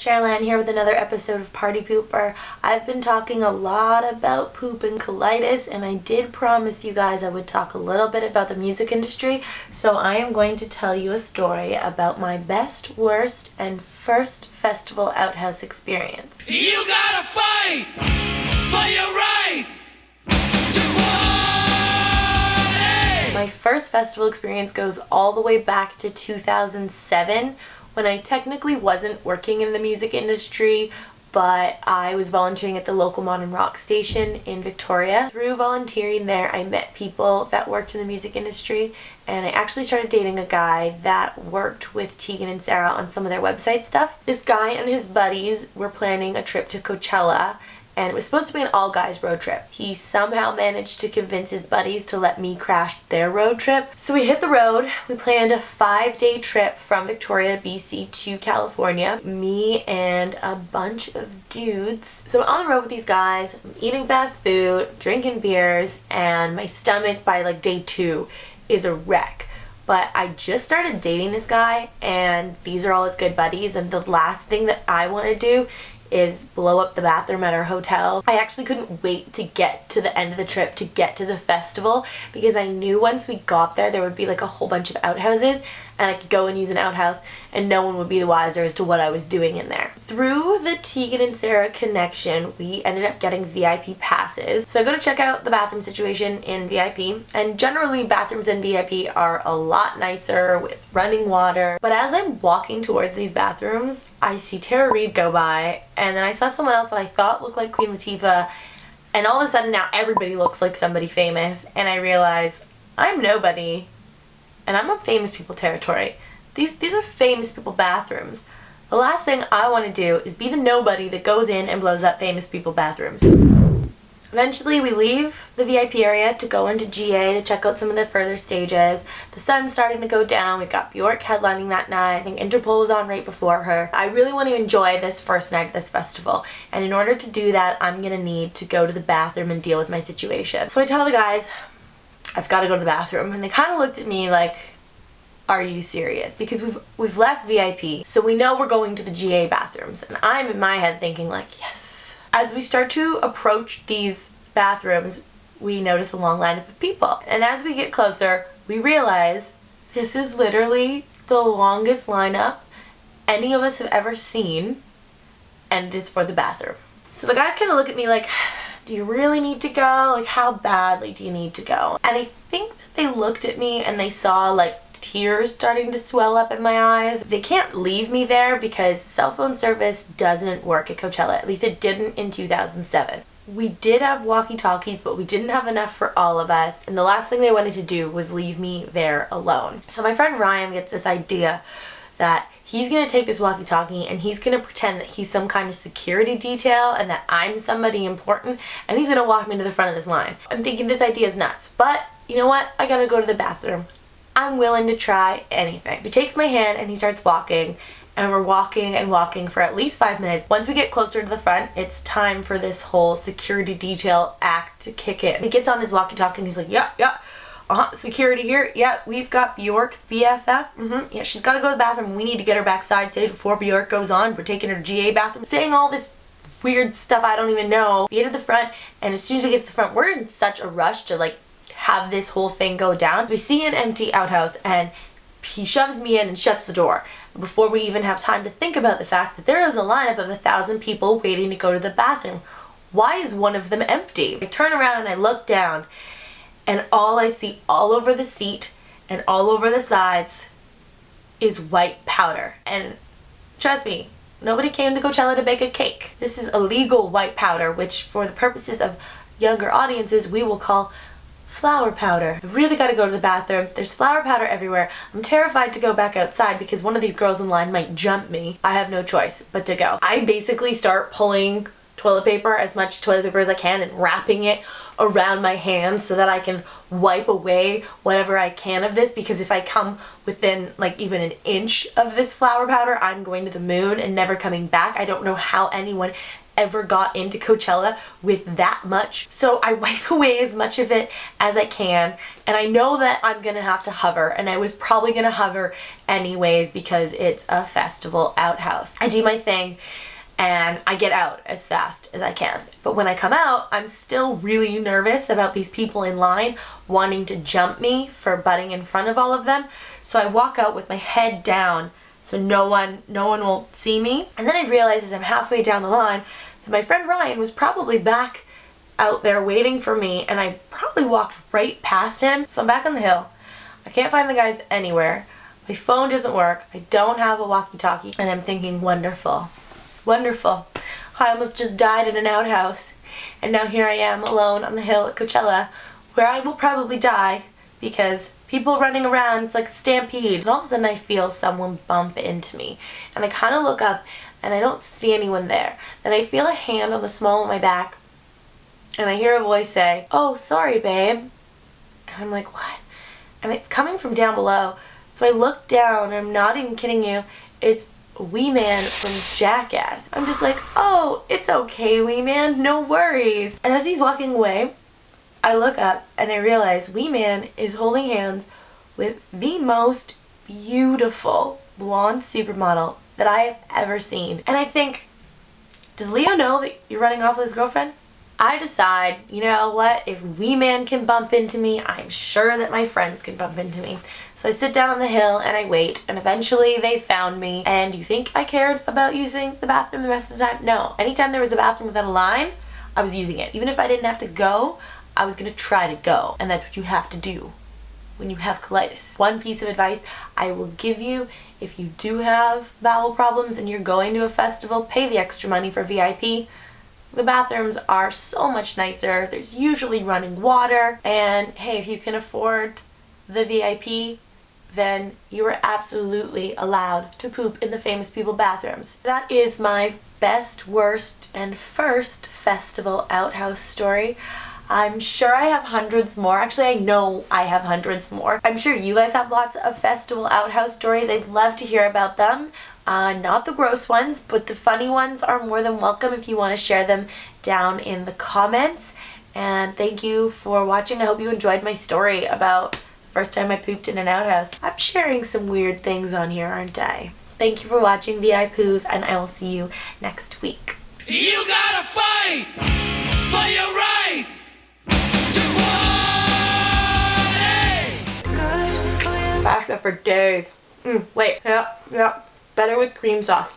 Charlene here with another episode of Party Pooper. I've been talking a lot about poop and colitis, and I did promise you guys I would talk a little bit about the music industry, so I am going to tell you a story about my best, worst, and first festival outhouse experience. You gotta fight for your right to party! My first festival experience goes all the way back to 2007, when I technically wasn't working in the music industry, but I was volunteering at the local modern rock station in Victoria. Through volunteering there, I met people that worked in the music industry, and I actually started dating a guy that worked with Tegan and Sara on some of their website stuff. This guy and his buddies were planning a trip to Coachella, and it was supposed to be an all-guys road trip. He somehow managed to convince his buddies to let me crash their road trip. So we hit the road. We planned a 5-day trip from Victoria, BC to California. Me and a bunch of dudes. So I'm on the road with these guys. I'm eating fast food, drinking beers, and my stomach by like day 2 is a wreck. But I just started dating this guy, and these are all his good buddies, and the last thing that I want to do is blow up the bathroom at our hotel. I actually couldn't wait to get to the end of the trip, to get to the festival, because I knew once we got there would be like a whole bunch of outhouses, and I could go and use an outhouse and no one would be the wiser as to what I was doing in there. Through the Tegan and Sara connection, we ended up getting VIP passes. So I go to check out the bathroom situation in VIP, and generally bathrooms in VIP are a lot nicer with running water. But as I'm walking towards these bathrooms, I see Tara Reid go by, and then I saw someone else that I thought looked like Queen Latifah, and all of a sudden now everybody looks like somebody famous, and I realize I'm nobody, and I'm on famous people territory. These are famous people bathrooms. The last thing I want to do is be the nobody that goes in and blows up famous people bathrooms. Eventually we leave the VIP area to go into GA to check out some of the further stages. The sun's starting to go down. We've got Bjork headlining that night. I think Interpol was on right before her. I really want to enjoy this first night at this festival, and in order to do that, I'm going to need to go to the bathroom and deal with my situation. So I tell the guys, I've got to go to the bathroom, and they kind of looked at me like, are you serious? Because we've left VIP, so we know we're going to the GA bathrooms, and I'm in my head thinking like, yes. As we start to approach these bathrooms, we notice a long lineup of people, and as we get closer, we realize this is literally the longest lineup any of us have ever seen, and it is for the bathroom. So the guys kind of look at me like, do you really need to go? Like, how badly do you need to go? And I think that they looked at me and they saw like tears starting to swell up in my eyes. They can't leave me there because cell phone service doesn't work at Coachella. At least it didn't in 2007. We did have walkie-talkies, but we didn't have enough for all of us, and the last thing they wanted to do was leave me there alone. So my friend Ryan gets this idea that he's gonna take this walkie-talkie and he's gonna pretend that he's some kind of security detail and that I'm somebody important, and he's gonna walk me to the front of this line. I'm thinking this idea is nuts, but you know what? I gotta go to the bathroom. I'm willing to try anything. He takes my hand and he starts walking, and we're walking and walking for at least 5 minutes. Once we get closer to the front, it's time for this whole security detail act to kick in. He gets on his walkie-talkie and he's like, yeah. Security here. Yeah, we've got Bjork's BFF. Yeah, she's got to go to the bathroom. We need to get her backstage before Bjork goes on. We're taking her to GA bathroom. Saying all this weird stuff I don't even know. We get to the front, and as soon as we get to the front, we're in such a rush to like have this whole thing go down. We see an empty outhouse, and he shoves me in and shuts the door before we even have time to think about the fact that there is a lineup of 1,000 people waiting to go to the bathroom. Why is one of them empty? I turn around and I look down, and all I see all over the seat and all over the sides is white powder. And trust me, nobody came to Coachella to bake a cake. This is illegal white powder, which for the purposes of younger audiences, we will call flour powder. I really gotta go to the bathroom. There's flour powder everywhere. I'm terrified to go back outside because one of these girls in line might jump me. I have no choice but to go. I basically start pulling toilet paper, as much toilet paper as I can, and wrapping it around my hands so that I can wipe away whatever I can of this, because if I come within like even an inch of this flour powder, I'm going to the moon and never coming back. I don't know how anyone ever got into Coachella with that much. So I wipe away as much of it as I can, and I know that I'm gonna have to hover, and I was probably gonna hover anyways because it's a festival outhouse. I do my thing and I get out as fast as I can. But when I come out, I'm still really nervous about these people in line wanting to jump me for butting in front of all of them. So I walk out with my head down so no one will see me. And then I realize as I'm halfway down the line that my friend Ryan was probably back out there waiting for me, and I probably walked right past him. So I'm back on the hill. I can't find the guys anywhere. My phone doesn't work. I don't have a walkie-talkie. And I'm thinking, wonderful. Wonderful. I almost just died in an outhouse. And now here I am alone on the hill at Coachella, where I will probably die because people running around, it's like a stampede. And all of a sudden I feel someone bump into me. And I kind of look up and I don't see anyone there. Then I feel a hand on the small of my back and I hear a voice say, "Oh, sorry, babe." And I'm like, what? And it's coming from down below. So I look down and I'm not even kidding you. It's Wee Man from Jackass. I'm just like, "Oh, it's okay, Wee Man, no worries." And as he's walking away, I look up and I realize Wee Man is holding hands with the most beautiful blonde supermodel that I have ever seen. And I think, does Leo know that you're running off with his girlfriend? I decide, you know what, if Wee Man can bump into me, I'm sure that my friends can bump into me. So I sit down on the hill and I wait, and eventually they found me. And you think I cared about using the bathroom the rest of the time? No. Anytime there was a bathroom without a line, I was using it. Even if I didn't have to go, I was gonna try to go. And that's what you have to do when you have colitis. One piece of advice I will give you: if you do have bowel problems and you're going to a festival, pay the extra money for VIP. The bathrooms are so much nicer. There's usually running water. And hey, if you can afford the VIP, then you are absolutely allowed to poop in the famous people bathrooms. That is my best, worst, and first festival outhouse story. I'm sure I have hundreds more. Actually, I know I have hundreds more. I'm sure you guys have lots of festival outhouse stories. I'd love to hear about them. Not the gross ones, but the funny ones are more than welcome if you want to share them down in the comments. And thank you for watching. I hope you enjoyed my story about the first time I pooped in an outhouse. I'm sharing some weird things on here, aren't I? Thank you for watching VI Poos, and I will see you next week. You gotta fight for your right to party. Pasta for days. Wait, yeah, better with cream sauce.